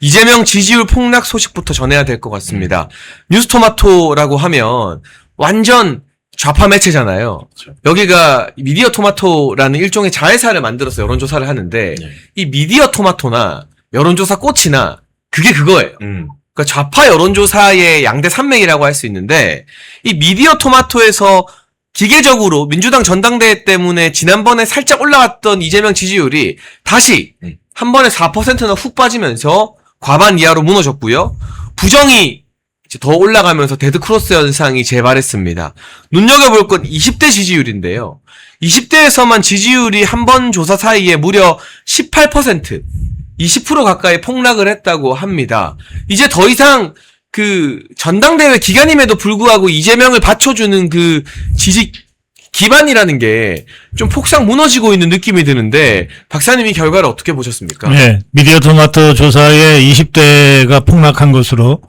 이재명 지지율 폭락 소식부터 전해야 될 것 같습니다. 뉴스토마토라고 하면 완전 좌파 매체잖아요. 그렇죠. 여기가 미디어 토마토라는 일종의 자회사를 만들어서 여론조사를 하는데 이 미디어 토마토나 여론조사 꽃이나 그게 그거예요. 그러니까 좌파 여론조사의 양대 산맥이라고 할 수 있는데 이 미디어 토마토에서 기계적으로 민주당 전당대회 때문에 지난번에 살짝 올라갔던 이재명 지지율이 다시 한 번에 4%나 훅 빠지면서 과반 이하로 무너졌고요. 부정이 이제 더 올라가면서 데드크로스 현상이 재발했습니다. 눈여겨볼 건 20대 지지율인데요. 20대에서만 지지율이 한 번 조사 사이에 무려 18%, 20% 가까이 폭락을 했다고 합니다. 이제 더 이상 그 전당대회 기간임에도 불구하고 이재명을 받쳐주는 그 지지 기반이라는 게 좀 폭삭 무너지고 있는 느낌이 드는데 박사님이 결과를 어떻게 보셨습니까? 네, 미디어 토마토 조사에 20대가 폭락한 것으로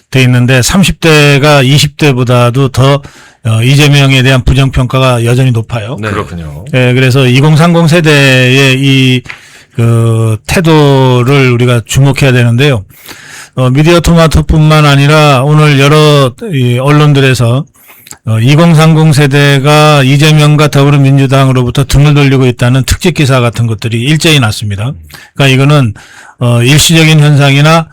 돼 있는데 30대가 20대보다도 더 이재명에 대한 부정평가가 여전히 높아요. 네. 그렇군요. 네, 그래서 2030 세대의 이 태도를 우리가 주목해야 되는데요. 미디어 토마토뿐만 아니라 오늘 여러 언론들에서 2030 세대가 이재명과 더불어민주당으로부터 등을 돌리고 있다는 특집 기사 같은 것들이 일제히 났습니다. 그러니까 이거는 일시적인 현상이나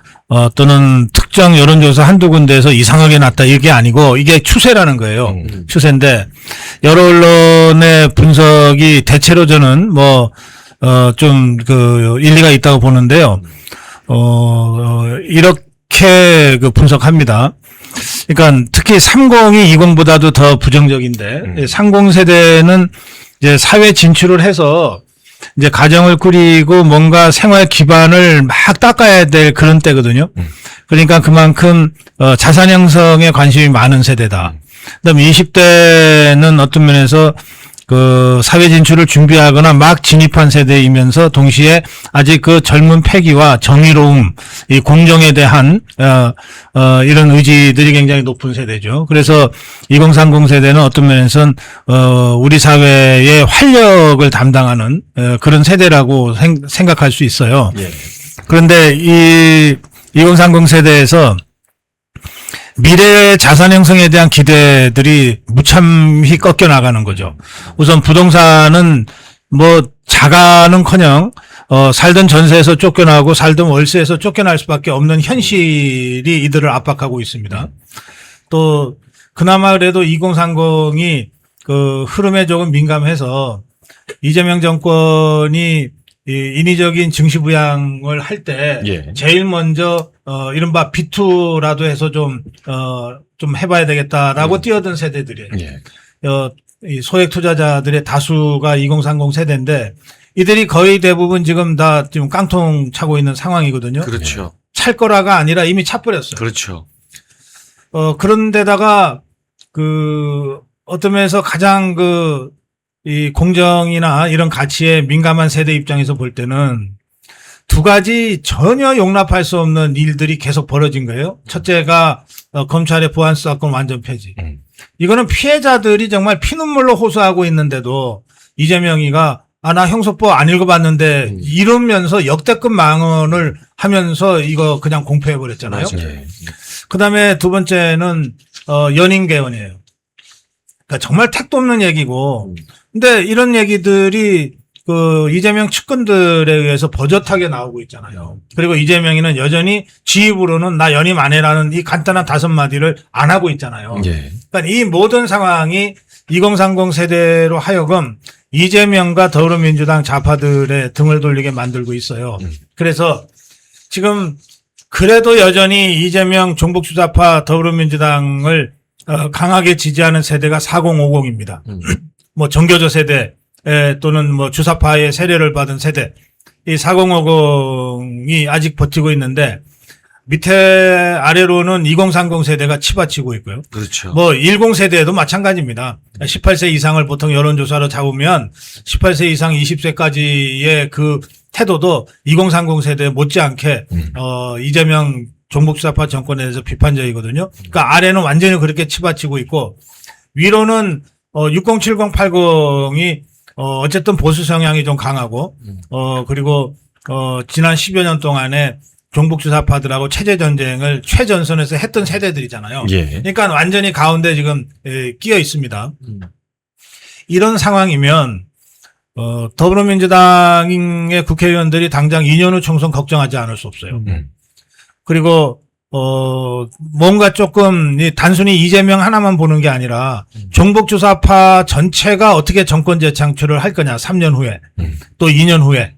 또는 특정 여론조사 한두 군데에서 이상하게 났다 이게 아니고 이게 추세라는 거예요. 추세인데 여러 언론의 분석이 대체로 저는 좀 일리가 있다고 보는데요. 이렇게 분석합니다. 그러니까 특히 30이 20보다도 더 부정적인데 30 세대는 이제 사회 진출을 해서 이제 가정을 꾸리고 뭔가 생활 기반을 막 닦아야 될 그런 때거든요. 그러니까 그만큼 자산 형성에 관심이 많은 세대다. 그다음에 20대는 어떤 면에서 그 사회 진출을 준비하거나 막 진입한 세대이면서 동시에 아직 그 젊은 패기와 정의로움, 이 공정에 대한 이런 의지들이 굉장히 높은 세대죠. 그래서 2030 세대는 어떤 면에서는 우리 사회의 활력을 담당하는 그런 세대라고 생각할 수 있어요. 예. 그런데 이 2030 세대에서 미래의 자산 형성에 대한 기대들이 무참히 꺾여 나가는 거죠. 우선 부동산은 자가는커녕 살던 전세에서 쫓겨나고 살던 월세에서 쫓겨날 수밖에 없는 현실이 이들을 압박하고 있습니다. 또 그나마 그래도 2030이 그 흐름에 조금 민감해서 이재명 정권이 인위적인 증시부양을 할 때 제일 먼저 이른바 B2라도 해서 좀 해봐야 되겠다라고 뛰어든 세대들이에요. 이 소액 투자자들의 다수가 2030 세대인데 이들이 거의 대부분 지금 다 지금 깡통 차고 있는 상황이거든요. 그렇죠. 찰 거라가 아니라 이미 차버렸어요. 그렇죠. 그런데다가 어떤 면에서 가장 이 공정이나 이런 가치에 민감한 세대 입장에서 볼 때는 두 가지 전혀 용납할 수 없는 일들이 계속 벌어진 거예요. 첫째가 검찰의 보안수 사건 완전 폐지. 이거는 피해자들이 정말 피눈물로 호소하고 있는데도 이재명이가 나 형사법 안 읽어봤는데 이러면서 역대급 망언을 하면서 이거 그냥 공표해버렸잖아요. 그다음에 두 번째는 연임 개헌이에요. 그러니까 정말 택도 없는 얘기고 근데 이런 얘기들이 이재명 측근들에 의해서 버젓하게 나오고 있잖아요. 그리고 이재명이는 여전히 지 입으로는 나 연임 안 해라는 이 간단한 5마디를 안 하고 있잖아요. 그러니까 이 모든 상황이 2030 세대로 하여금 이재명과 더불어민주당 좌파들의 등을 돌리게 만들고 있어요. 그래서 지금 그래도 여전히 이재명 종북주좌파 더불어민주당을 강하게 지지하는 세대가 4050입니다. 정교조 세대 또는 주사파의 세례를 받은 세대 이 4050이 아직 버티고 있는데 밑에 아래로는 2030 세대가 치받치고 있고요. 그렇죠. 10 세대도 마찬가지입니다. 18세 이상을 보통 여론조사로 잡으면 18세 이상 20세까지의 그 태도도 2030 세대 못지않게 이재명 종북주사파 정권에 대해서 비판적이거든요. 그러니까 아래는 완전히 그렇게 치받치고 있고 위로는 60, 70, 80이 어쨌든 보수 성향이 좀 강하고 그리고 지난 10여 년 동안에 종북주사파들하고 체제 전쟁을 최전선에서 했던 세대들이잖아요. 예. 그러니까 완전히 가운데 지금 끼어 있습니다. 이런 상황이면 더불어민주당의 국회의원들이 당장 2년 후 총선 걱정하지 않을 수 없어요. 그리고 뭔가 조금 단순히 이재명 하나만 보는 게 아니라 종북주사파 전체가 어떻게 정권 재창출을 할 거냐, 3년 후에 또 2년 후에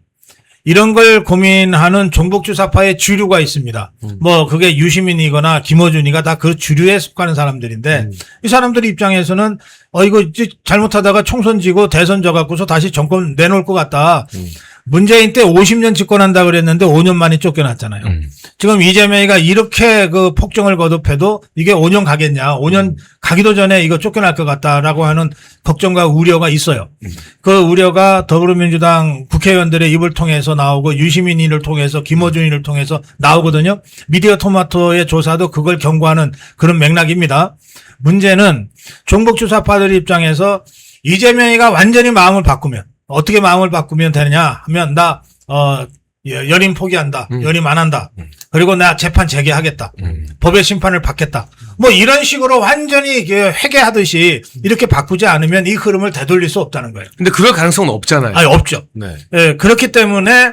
이런 걸 고민하는 종북주사파의 주류가 있습니다. 뭐 그게 유시민이거나 김어준이가 다 그 주류에 속하는 사람들인데 이 사람들 입장에서는 이거 이제 잘못하다가 총선 지고 대선 져갖고서 다시 정권 내놓을 것 같다. 문재인 때 50년 집권한다 그랬는데 5년 만에 쫓겨났잖아요. 지금 이재명이가 이렇게 그 폭정을 거듭해도 이게 5년 가겠냐. 5년 가기도 전에 이거 쫓겨날 것 같다라고 하는 걱정과 우려가 있어요. 그 우려가 더불어민주당 국회의원들의 입을 통해서 나오고 유시민이를 통해서 김어준이를 통해서 나오거든요. 미디어 토마토의 조사도 그걸 경고하는 그런 맥락입니다. 문제는 종북주사파들 입장에서 이재명이가 완전히 마음을 바꾸면 어떻게 마음을 바꾸면 되느냐 하면 나 연임 포기한다. 연임 안 한다. 그리고 나 재판 재개하겠다. 법의 심판을 받겠다. 뭐 이런 식으로 완전히 회개하듯이 이렇게 바꾸지 않으면 이 흐름을 되돌릴 수 없다는 거예요. 근데 그럴 가능성은 없잖아요. 아니 없죠. 네. 예, 그렇기 때문에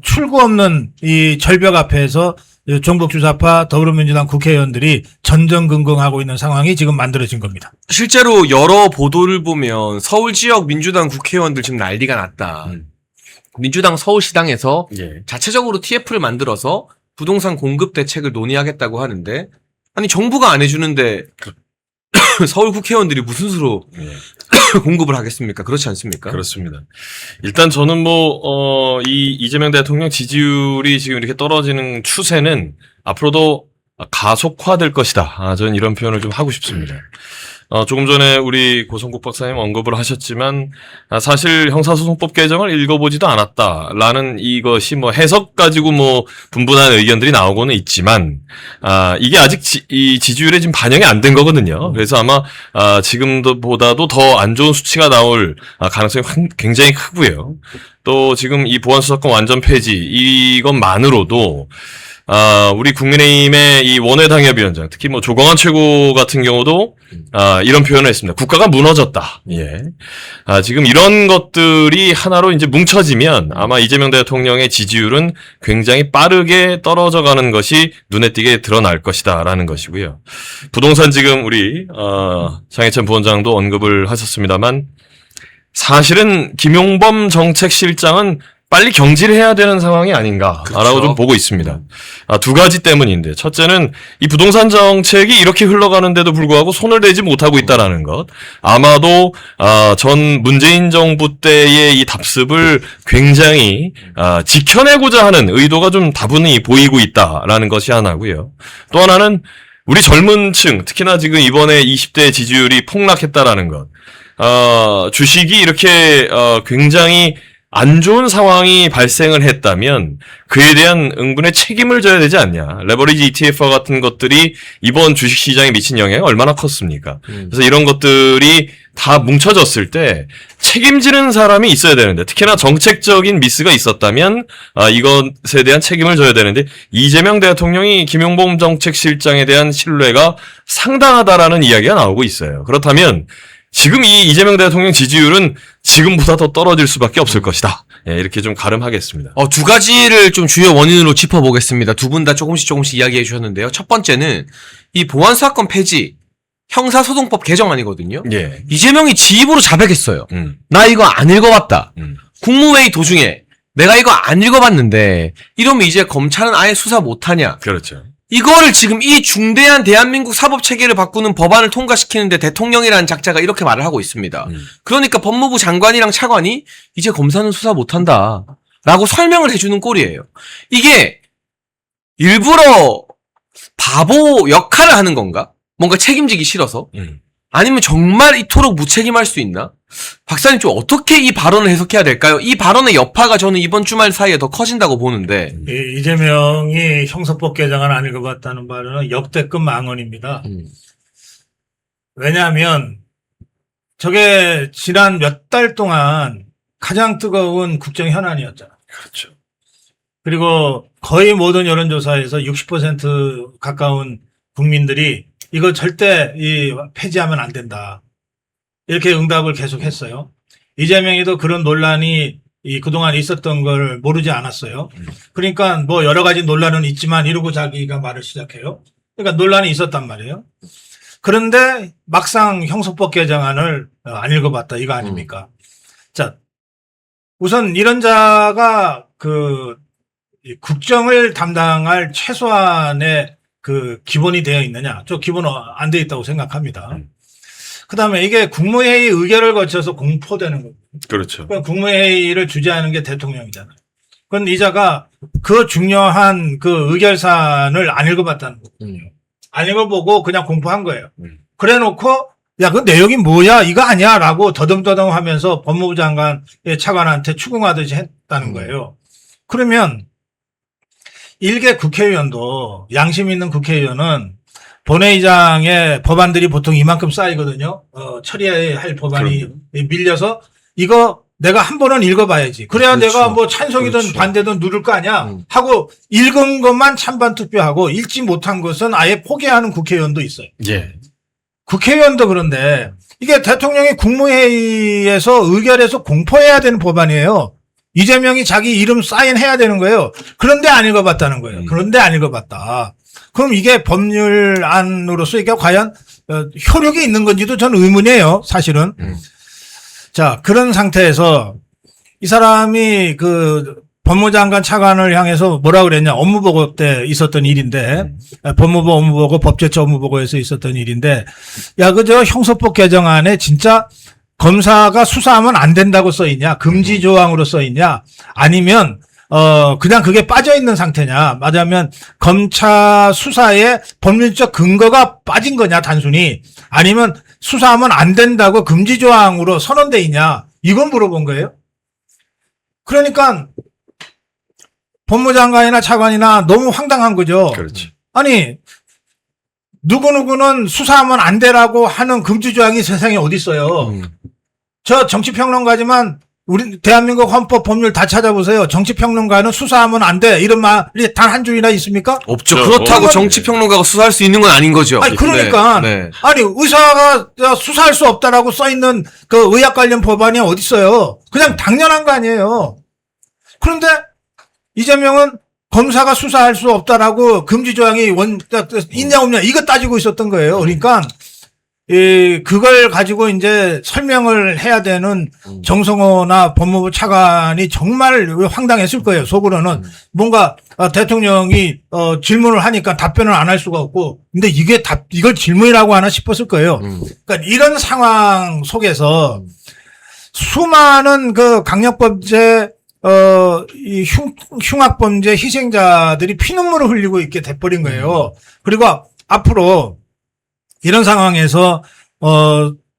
출구 없는 이 절벽 앞에서 종북주사파 더불어민주당 국회의원들이 전전긍긍하고 있는 상황이 지금 만들어진 겁니다. 실제로 여러 보도를 보면 서울 지역 민주당 국회의원들 지금 난리가 났다. 민주당 서울시당에서 예. 자체적으로 TF를 만들어서 부동산 공급 대책을 논의하겠다고 하는데 아니 정부가 안 해주는데 서울 국회의원들이 무슨 수로 공급을 하겠습니까? 그렇지 않습니까? 그렇습니다. 일단 저는 이 이재명 대통령 지지율이 지금 이렇게 떨어지는 추세는 앞으로도 가속화될 것이다. 저는 이런 표현을 좀 하고 싶습니다. 조금 전에 우리 고성국 박사님 언급을 하셨지만, 사실 형사소송법 개정을 읽어보지도 않았다라는 이것이 해석 가지고 분분한 의견들이 나오고는 있지만, 이게 아직 이 지지율에 지금 반영이 안 된 거거든요. 그래서 아마, 지금보다도 더 안 좋은 수치가 나올 가능성이 굉장히 크고요. 또 지금 이 보안수사권 완전 폐지, 이것만으로도, 우리 국민의힘의 이 원외당협위원장, 특히 조광한 최고 같은 경우도, 이런 표현을 했습니다. 국가가 무너졌다. 예. 지금 이런 것들이 하나로 이제 뭉쳐지면 아마 이재명 대통령의 지지율은 굉장히 빠르게 떨어져 가는 것이 눈에 띄게 드러날 것이다라는 것이고요. 부동산 지금 우리, 장해찬 부원장도 언급을 하셨습니다만, 사실은 김용범 정책실장은 빨리 경질을 해야 되는 상황이 아닌가라고 그렇죠. 좀 보고 있습니다. 두 가지 때문인데, 첫째는 이 부동산 정책이 이렇게 흘러가는데도 불구하고 손을 대지 못하고 있다라는 것. 아마도 전 문재인 정부 때의 이 답습을 굉장히 지켜내고자 하는 의도가 좀 다분히 보이고 있다라는 것이 하나고요. 또 하나는 우리 젊은 층, 특히나 지금 이번에 20대 지지율이 폭락했다라는 것. 주식이 이렇게 굉장히 안 좋은 상황이 발생을 했다면 그에 대한 응분의 책임을 져야 되지 않냐. 레버리지 ETF와 같은 것들이 이번 주식시장에 미친 영향이 얼마나 컸습니까? 그래서 이런 것들이 다 뭉쳐졌을 때 책임지는 사람이 있어야 되는데, 특히나 정책적인 미스가 있었다면 이것에 대한 책임을 져야 되는데, 이재명 대통령이 김용범 정책실장에 대한 신뢰가 상당하다라는 이야기가 나오고 있어요. 그렇다면 지금 이 이재명 대통령 지지율은 지금보다 더 떨어질 수밖에 없을 것이다. 예, 이렇게 좀 가름하겠습니다. 두 가지를 좀 주요 원인으로 짚어보겠습니다. 두 분 다 조금씩 이야기해 주셨는데요. 첫 번째는 이 보안사건 폐지, 형사소송법 개정안이거든요. 예. 이재명이 지 입으로 자백했어요. 나 이거 안 읽어봤다. 국무회의 도중에 내가 이거 안 읽어봤는데 이러면 이제 검찰은 아예 수사 못하냐. 그렇죠. 이거를 지금 이 중대한 대한민국 사법체계를 바꾸는 법안을 통과시키는데 대통령이라는 작자가 이렇게 말을 하고 있습니다. 그러니까 법무부 장관이랑 차관이 이제 검사는 수사 못한다 라고 설명을 해주는 꼴이에요. 이게 일부러 바보 역할을 하는 건가? 뭔가 책임지기 싫어서? 아니면 정말 이토록 무책임할 수 있나? 박사님 좀 어떻게 이 발언을 해석해야 될까요? 이 발언의 여파가 저는 이번 주말 사이에 더 커진다고 보는데. 이재명이 형사법 개정안 안 읽어봤다는 발언은 역대급 망언입니다. 왜냐하면 저게 지난 몇 달 동안 가장 뜨거운 국정 현안이었잖아. 그렇죠. 그리고 거의 모든 여론조사에서 60% 가까운 국민들이 이거 절대 폐지하면 안 된다. 이렇게 응답을 계속 했어요. 이재명이도 그런 논란이 그동안 있었던 걸 모르지 않았어요. 그러니까 뭐 여러 가지 논란은 있지만 이러고 자기가 말을 시작해요. 그러니까 논란이 있었단 말이에요. 그런데 막상 형사법 개정안을 안 읽어봤다 이거 아닙니까? 자, 우선 이런 자가 국정을 담당할 최소한의 기본이 되어 있느냐? 저 기본은 안 되어 있다고 생각합니다. 그다음에 이게 국무회의 의결을 거쳐서 공포되는 겁니다. 그렇죠. 그러니까 국무회의를 주재하는 게 대통령이잖아요. 그건 이자가 그 중요한 의결사안을 안 읽어봤다는 거거든요. 안 읽어보고 그냥 공포한 거예요. 그래 놓고 야, 그 내용이 뭐야? 이거 아니야? 라고 더듬더듬 하면서 법무부 장관의 차관한테 추궁하듯이 했다는 거예요. 그러면 일개 국회의원도 양심 있는 국회의원은 본회의장에 법안들이 보통 이만큼 쌓이거든요. 처리해야 할 법안이 밀려서 이거 내가 한 번은 읽어봐야지. 그래야 그렇죠. 내가 뭐 찬성이든 그렇죠. 반대든 누를 거 아니야 하고 읽은 것만 찬반 투표하고 읽지 못한 것은 아예 포기하는 국회의원도 있어요. 예. 국회의원도 그런데 이게 대통령이 국무회의에서 의결해서 공포해야 되는 법안이에요. 이재명이 자기 이름 사인해야 되는 거예요. 그런데 안 읽어봤다는 거예요. 그런데 안 읽어봤다. 그럼 이게 법률안으로서 이게 과연 효력이 있는 건지도 저는 의문이에요. 사실은. 자, 그런 상태에서 이 사람이 법무장관 차관을 향해서 뭐라 그랬냐. 업무보고 때 있었던 일인데, 법무부 업무보고, 법제처 업무보고에서 있었던 일인데, 야, 그저 형사법 개정안에 진짜 검사가 수사하면 안 된다고 써있냐, 금지 조항으로 써있냐, 아니면, 그냥 그게 빠져있는 상태냐, 맞으면 검찰 수사에 법률적 근거가 빠진 거냐, 단순히, 아니면 수사하면 안 된다고 금지 조항으로 선언돼 있냐, 이건 물어본 거예요. 그러니까, 법무장관이나 차관이나 너무 황당한 거죠. 그렇지. 아니, 누구누구는 수사하면 안 되라고 하는 금지조항이 세상에 어디 있어요. 저 정치평론가지만 우리 대한민국 헌법 법률 다 찾아보세요. 정치평론가는 수사하면 안 돼. 이런 말이 단 한 줄이나 있습니까? 없죠. 저, 그렇다고 정치평론가가 수사할 수 있는 건 아닌 거죠. 아니, 그러니까. 네. 아니, 의사가 수사할 수 없다라고 써있는 의학 관련 법안이 어디 있어요. 그냥 당연한 거 아니에요. 그런데 이재명은 검사가 수사할 수 없다라고 금지 조항이 있냐 없냐 이거 따지고 있었던 거예요. 그러니까 그걸 가지고 이제 설명을 해야 되는 정성호나 법무부 차관이 정말 황당했을 거예요. 속으로는 뭔가 대통령이 질문을 하니까 답변을 안 할 수가 없고, 근데 이걸 질문이라고 하나 싶었을 거예요. 그러니까 이런 상황 속에서 수많은 강력범죄 이 흉악범죄 희생자들이 피눈물을 흘리고 있게 돼버린 거예요. 그리고 앞으로 이런 상황에서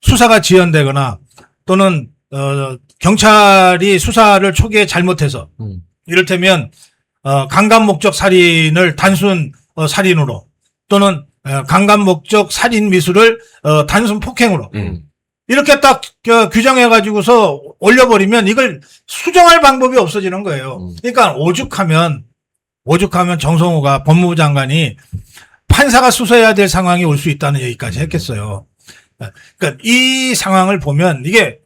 수사가 지연되거나 또는 경찰이 수사를 초기에 잘못해서 이를테면 강간 목적 살인을 단순 살인으로 또는 강간 목적 살인 미수를 단순 폭행으로 이렇게 딱 규정해가지고서 올려버리면 이걸 수정할 방법이 없어지는 거예요. 그러니까 오죽하면 정성호가 법무부 장관이 판사가 수사해야 될 상황이 올 수 있다는 얘기까지 했겠어요. 그러니까 이 상황을 보면 이게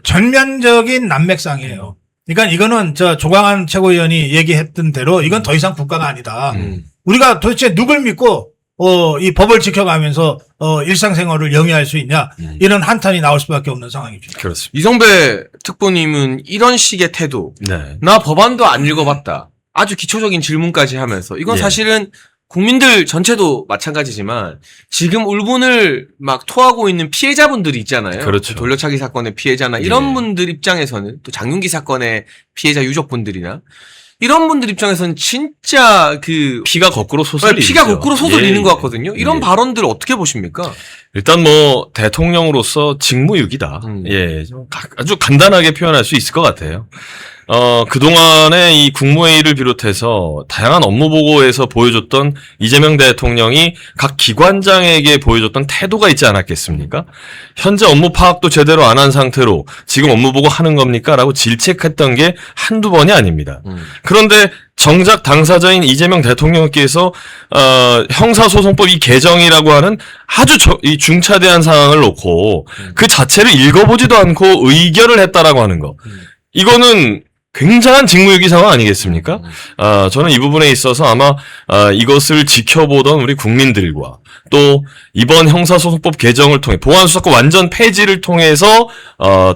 전면적인 난맥상이에요. 그러니까 이거는 조광한 최고위원이 얘기했던 대로 이건 더 이상 국가가 아니다. 우리가 도대체 누굴 믿고 이 법을 지켜가면서 일상생활을 영위할 수 있냐, 이런 한탄이 나올 수밖에 없는 상황이죠. 그렇습니다. 이성배 특보님은 이런 식의 태도, 네. 나 법안도 안 읽어봤다, 아주 기초적인 질문까지 하면서, 이건 예. 사실은 국민들 전체도 마찬가지지만 지금 울분을 막 토하고 있는 피해자분들이 있잖아요. 그렇죠. 돌려차기 사건의 피해자나 이런 예. 분들 입장에서는, 또 장윤기 사건의 피해자 유족분들이나 이런 분들 입장에서는 진짜 피가 거꾸로 솟으리죠. 피가 거꾸로 솟아있는 예, 것 같거든요. 이런 예. 발언들 어떻게 보십니까? 일단 대통령으로서 직무유기다. 음. 예. 아주 간단하게 표현할 수 있을 것 같아요. 그동안의 이 국무회의를 비롯해서 다양한 업무 보고에서 보여줬던 이재명 대통령이 각 기관장에게 보여줬던 태도가 있지 않았겠습니까? 현재 업무 파악도 제대로 안 한 상태로 지금 업무 보고 하는 겁니까? 라고 질책했던 게 한두 번이 아닙니다. 그런데 정작 당사자인 이재명 대통령께서 형사소송법 이 개정이라고 하는 아주 이 중차대한 사항을 놓고 그 자체를 읽어보지도 않고 의결을 했다라고 하는 거. 이거는 굉장한 직무유기 상황 아니겠습니까? 저는 이 부분에 있어서 아마 이것을 지켜보던 우리 국민들과 또 이번 형사소송법 개정을 통해 보안수사권 완전 폐지를 통해서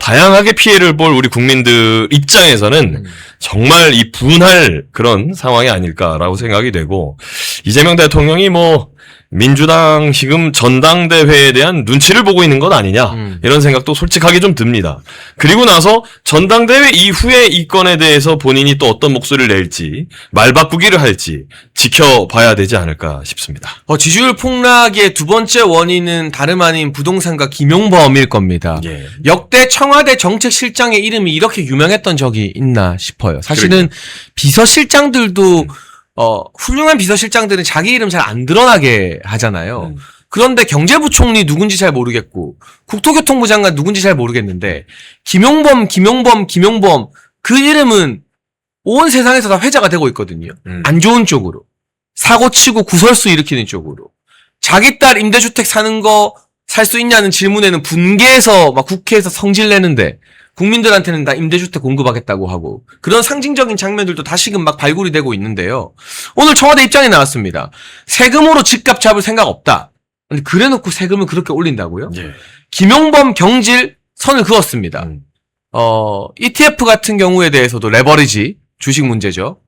다양하게 피해를 볼 우리 국민들 입장에서는 정말 이 분할 그런 상황이 아닐까라고 생각이 되고, 이재명 대통령이 뭐 민주당 지금 전당대회에 대한 눈치를 보고 있는 것 아니냐 이런 생각도 솔직하게 좀 듭니다. 그리고 나서 전당대회 이후에 이 건에 대해서 본인이 또 어떤 목소리를 낼지 말 바꾸기를 할지 지켜봐야 되지 않을까 싶습니다. 지지율 폭락의 두 번째 원인은 다름 아닌 부동산가 김용범일 겁니다. 예. 역대 청와대 정책실장의 이름이 이렇게 유명했던 적이 있나 싶어요. 사실은 비서실장들도 훌륭한 비서실장들은 자기 이름 잘 안 드러나게 하잖아요. 그런데 경제부총리 누군지 잘 모르겠고 국토교통부 장관 누군지 잘 모르겠는데 김용범 그 이름은 온 세상에서 다 회자가 되고 있거든요. 안 좋은 쪽으로. 사고 치고 구설수 일으키는 쪽으로. 자기 딸 임대주택 사는 거 살 수 있냐는 질문에는 분개해서 막 국회에서 성질 내는데 국민들한테는 다 임대주택 공급하겠다고 하고, 그런 상징적인 장면들도 다시금 막 발굴이 되고 있는데요. 오늘 청와대 입장이 나왔습니다. 세금으로 집값 잡을 생각 없다. 근데 그래놓고 세금을 그렇게 올린다고요? 예. 김용범 경질 선을 그었습니다. ETF 같은 경우에 대해서도 레버리지, 주식 문제죠.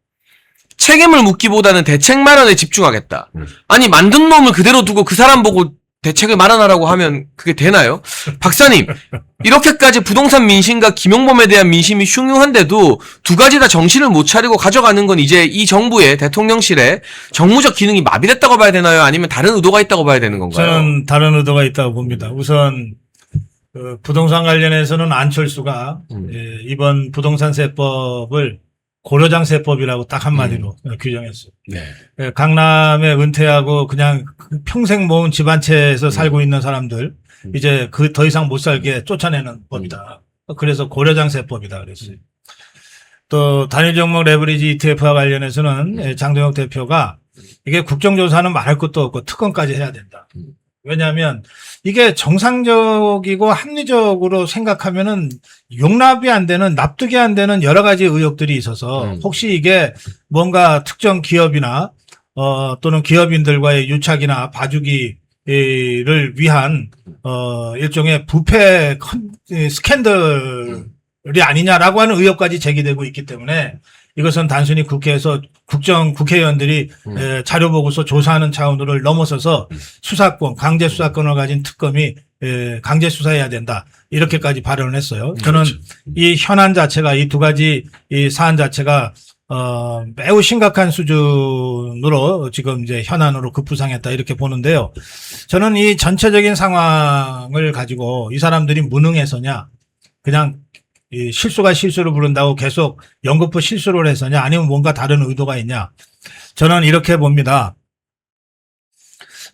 책임을 묻기보다는 대책 마련에 집중하겠다. 아니, 만든 놈을 그대로 두고 그 사람 보고 대책을 마련하라고 하면 그게 되나요? 박사님, 이렇게까지 부동산 민심과 김용범에 대한 민심이 흉흉한데도 두 가지 다 정신을 못 차리고 가져가는 건 이제 이 정부의 대통령실의 정무적 기능이 마비됐다고 봐야 되나요? 아니면 다른 의도가 있다고 봐야 되는 건가요? 저는 다른 의도가 있다고 봅니다. 우선 부동산 관련해서는 안철수가 이번 부동산세법을 고려장세법이라고 딱 한마디로 규정했어요. 네. 강남에 은퇴하고 그냥 평생 모은 집안채에서 살고 있는 사람들 이제 그 더 이상 못 살게 쫓아내는 법이다. 그래서 고려장세법이다 그랬어요. 또 단일 종목 레버리지 ETF와 관련해서는 장동혁 대표가 이게 국정조사는 말할 것도 없고 특검까지 해야 된다. 왜냐하면 이게 정상적이고 합리적으로 생각하면은 용납이 안 되는, 납득이 안 되는 여러 가지 의혹들이 있어서 혹시 이게 뭔가 특정 기업이나 또는 기업인들과의 유착이나 봐주기를 위한 일종의 부패 스캔들이 아니냐라고 하는 의혹까지 제기되고 있기 때문에 이것은 단순히 국회에서 국회의원들이 자료 보고서 조사하는 차원으로 넘어서서 수사권, 강제 수사권을 가진 특검이 강제 수사해야 된다. 이렇게까지 발언을 했어요. 저는 그렇죠. 이 현안 자체가, 이 두 가지 이 사안 자체가 매우 심각한 수준으로 지금 이제 현안으로 급부상했다 이렇게 보는데요. 저는 이 전체적인 상황을 가지고 이 사람들이 무능해서냐, 그냥 이 실수가 실수를 부른다고 계속 연거푸 실수를 해서냐, 아니면 뭔가 다른 의도가 있냐. 저는 이렇게 봅니다.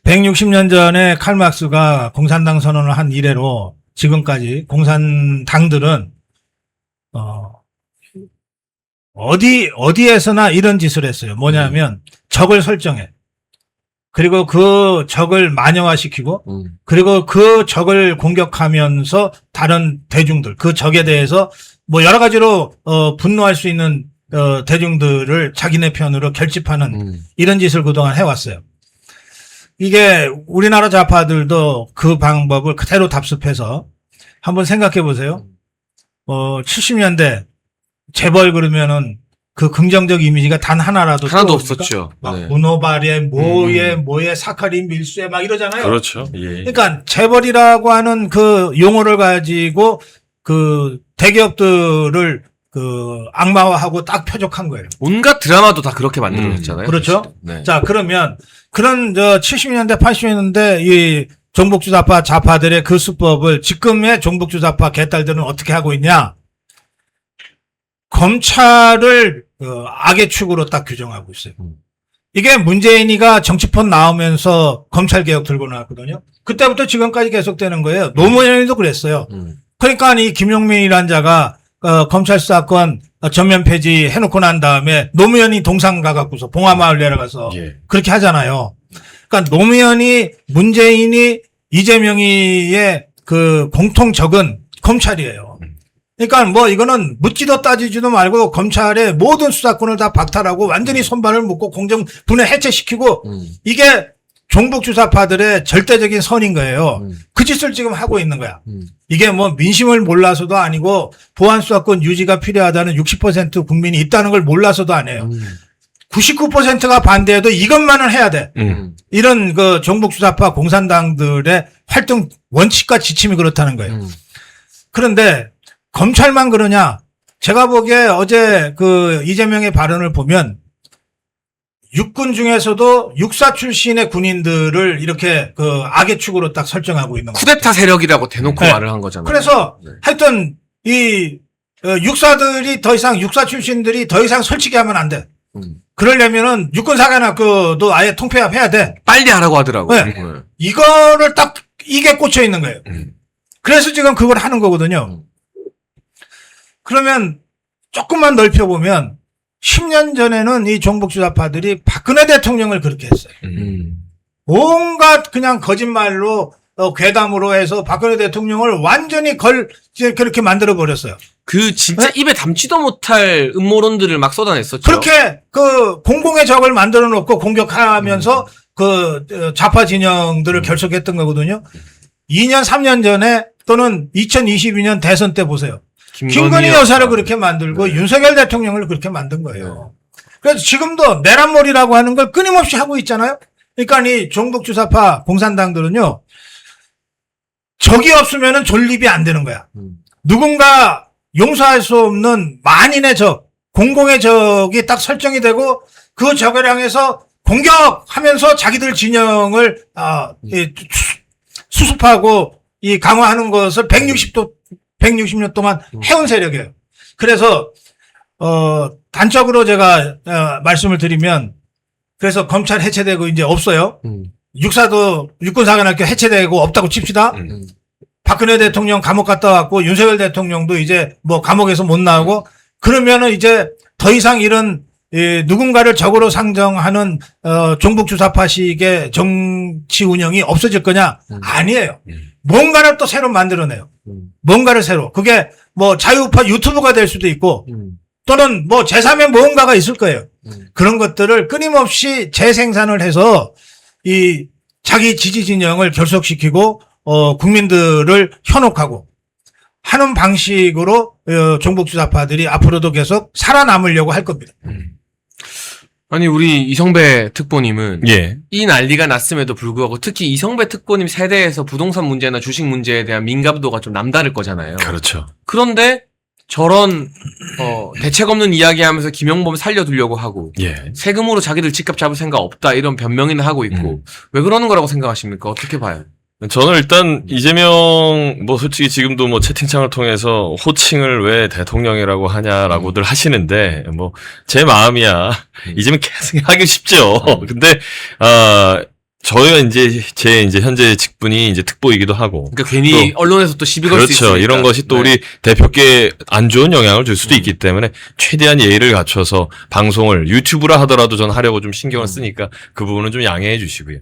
160년 전에 칼막스가 공산당 선언을 한 이래로 지금까지 공산당들은 어디에서나 이런 짓을 했어요. 뭐냐면 적을 설정해. 그리고 그 적을 만영화시키고 그리고 그 적을 공격하면서 다른 대중들, 그 적에 대해서 뭐 여러 가지로 분노할 수 있는 대중들을 자기네 편으로 결집하는 이런 짓을 그동안 해왔어요. 이게 우리나라 좌파들도 그 방법을 그대로 답습해서 한번 생각해 보세요. 70년대 재벌 그러면은 그 긍정적 이미지가 단 하나라도 하나도 떠오릅니까? 없었죠. 막 네. 문어발에 뭐에 사카린 밀수에 막 이러잖아요. 그렇죠. 예. 그러니까 재벌이라고 하는 그 용어를 가지고 그 대기업들을 그 악마화하고 딱 표적한 거예요. 온갖 드라마도 다 그렇게 만들어졌잖아요. 그렇죠. 네. 자, 그러면 그런 70년대 80년대 이 종북주사파 좌파들의 그 수법을 지금의 종북주사파 개딸들은 어떻게 하고 있냐? 검찰을 악의 축으로 딱 규정하고 있어요. 이게 문재인이가 정치권 나오면서 검찰개혁 들고 나왔거든요. 그때부터 지금까지 계속되는 거예요. 노무현이도 그랬어요. 그러니까 이 김용민이란 자가 검찰 수사권 전면 폐지 해놓고 난 다음에 노무현이 동상 가갖고서 봉화마을 내려가서 예. 그렇게 하잖아요. 그러니까 노무현이 문재인이 이재명이의 그 공통적은 검찰이에요. 그러니까 뭐 이거는 묻지도 따지지도 말고 검찰의 모든 수사권을 다 박탈하고 완전히 손발을 묶고 공정 분해 해체시키고 이게 종북 주사파들의 절대적인 선인 거예요. 그 짓을 지금 하고 있는 거야. 이게 뭐 민심을 몰라서도 아니고 보안 수사권 유지가 필요하다는 60% 국민이 있다는 걸 몰라서도 안 해요. 99%가 반대해도 이것만은 해야 돼. 이런 그 종북 주사파 공산당들의 활동 원칙과 지침이 그렇다는 거예요. 그런데 검찰만 그러냐? 제가 보기에 어제 그 이재명의 발언을 보면 육군 중에서도 육사 출신의 군인들을 이렇게 그 악의 축으로 딱 설정하고 있는 거예요. 쿠데타 세력이라고 대놓고 네. 말을 한 거잖아요. 그래서 네. 하여튼 이 육사들이 더 이상 육사 출신들이 더 이상 설치게 하면 안 돼. 그러려면은 육군사관학교도 아예 통폐합해야 돼. 빨리 하라고 하더라고요. 네. 이거를 딱 이게 꽂혀 있는 거예요. 그래서 지금 그걸 하는 거거든요. 그러면 조금만 넓혀보면 10년 전에는 이 종북주사파들이 박근혜 대통령을 그렇게 했어요. 온갖 그냥 거짓말로 괴담으로 해서 박근혜 대통령을 완전히 그렇게 만들어 버렸어요. 그 진짜 네? 입에 담지도 못할 음모론들을 막 쏟아냈었죠. 그렇게 그 공공의 적을 만들어 놓고 공격하면서 그 좌파 진영들을 결속했던 거거든요. 2년 3년 전에 또는 2022년 대선 때 보세요. 김건희 여사를 그렇게 만들고 네. 윤석열 대통령을 그렇게 만든 거예요. 그래서 지금도 내란몰이라고 하는 걸 끊임없이 하고 있잖아요. 그러니까 이 종북주사파 공산당들은요. 적이 없으면은 존립이 안 되는 거야. 누군가 용서할 수 없는 만인의 적, 공공의 적이 딱 설정이 되고 그 적을 향해서 공격하면서 자기들 진영을 수습하고 이 강화하는 것을 160년 동안 해온 세력이에요. 그래서 단적으로 제가 말씀을 드리면 그래서 검찰 해체되고 이제 없어요. 육사도 육군사관학교 해체되고 없다고 칩시다. 박근혜 대통령 감옥 갔다 왔고 윤석열 대통령도 이제 뭐 감옥에서 못 나오고 그러면은 이제 더 이상 이런 누군가를 적으로 상정하는 종북주사파식의 정치 운영이 없어질 거냐? 아니에요. 뭔가를 또 새로 만들어내요. 뭔가를 새로. 그게 뭐 자유우파 유튜브가 될 수도 있고 또는 뭐 제3의 뭔가가 있을 거예요. 그런 것들을 끊임없이 재생산을 해서 이 자기 지지 진영을 결속시키고 국민들을 현혹하고 하는 방식으로 종북주사파들이 앞으로도 계속 살아남으려고 할 겁니다. 아니 우리 이성배 특보님은 예. 이 난리가 났음에도 불구하고 특히 이성배 특보님 세대에서 부동산 문제나 주식 문제에 대한 민감도가 좀 남다를 거잖아요. 그렇죠. 그런데 저런 대책 없는 이야기하면서 김영범 살려두려고 하고 예. 세금으로 자기들 집값 잡을 생각 없다 이런 변명이나 하고 있고 왜 그러는 거라고 생각하십니까? 어떻게 봐요? 저는 일단 이재명 뭐 솔직히 지금도 뭐 채팅창을 통해서 호칭을 왜 대통령이라고 하냐라고들 하시는데 뭐 제 마음이야. 이재명 계속 하기 쉽죠. 근데 저희가 이제 이제 현재 직분이 이제 특보이기도 하고. 그러니까 괜히 언론에서 또 시비 걸 수 있으니까. 그렇죠. 이런 것이 또 우리 대표께 안 좋은 영향을 줄 수도 있기 때문에 최대한 예의를 갖춰서 방송을 유튜브라 하더라도 저는 하려고 좀 신경을 쓰니까 그 부분은 좀 양해해 주시고요.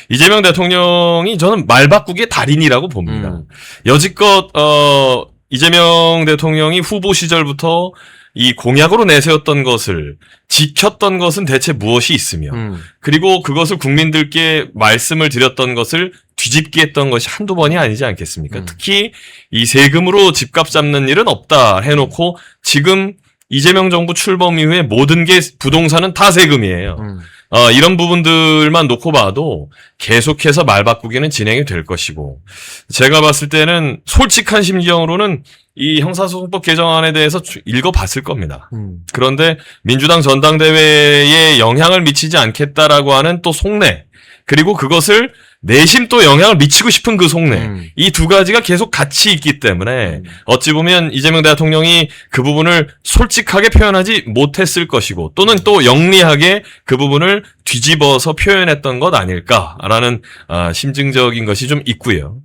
이재명 대통령이 저는 말 바꾸기의 달인이라고 봅니다. 여지껏 이재명 대통령이 후보 시절부터 이 공약으로 내세웠던 것을 지켰던 것은 대체 무엇이 있으며 그리고 그것을 국민들께 말씀을 드렸던 것을 뒤집게 했던 것이 한두 번이 아니지 않겠습니까? 특히 이 세금으로 집값 잡는 일은 없다 해놓고 지금 이재명 정부 출범 이후에 모든 게 부동산은 다 세금이에요. 이런 부분들만 놓고 봐도 계속해서 말 바꾸기는 진행이 될 것이고 제가 봤을 때는 솔직한 심경으로는 이 형사소송법 개정안에 대해서 읽어봤을 겁니다. 그런데 민주당 전당대회에 영향을 미치지 않겠다라고 하는 또 속내 그리고 그것을 내심 또 영향을 미치고 싶은 그 속내. 음. 이 두 가지가 계속 같이 있기 때문에 어찌 보면 이재명 대통령이 그 부분을 솔직하게 표현하지 못했을 것이고 또는 또 영리하게 그 부분을 뒤집어서 표현했던 것 아닐까라는 심증적인 것이 좀 있고요.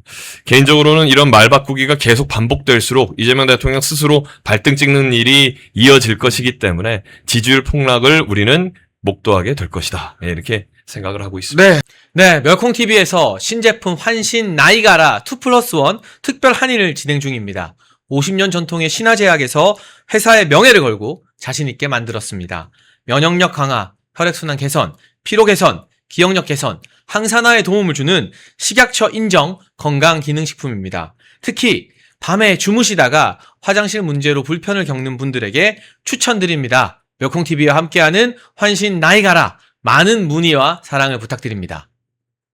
개인적으로는 이런 말 바꾸기가 계속 반복될수록 이재명 대통령 스스로 발등 찍는 일이 이어질 것이기 때문에 지지율 폭락을 우리는 목도하게 될 것이다. 예, 이렇게 생각을 하고 있습니다. 네. 네, 멸콩TV에서 신제품 환신 나이가라 2+1 특별 할인을 진행 중입니다. 50년 전통의 신화제약에서 회사의 명예를 걸고 자신있게 만들었습니다. 면역력 강화, 혈액순환 개선, 피로 개선, 기억력 개선, 항산화에 도움을 주는 식약처 인정 건강기능식품입니다. 특히 밤에 주무시다가 화장실 문제로 불편을 겪는 분들에게 추천드립니다. 멸콩TV와 함께하는 환신 나이가라 많은 문의와 사랑을 부탁드립니다.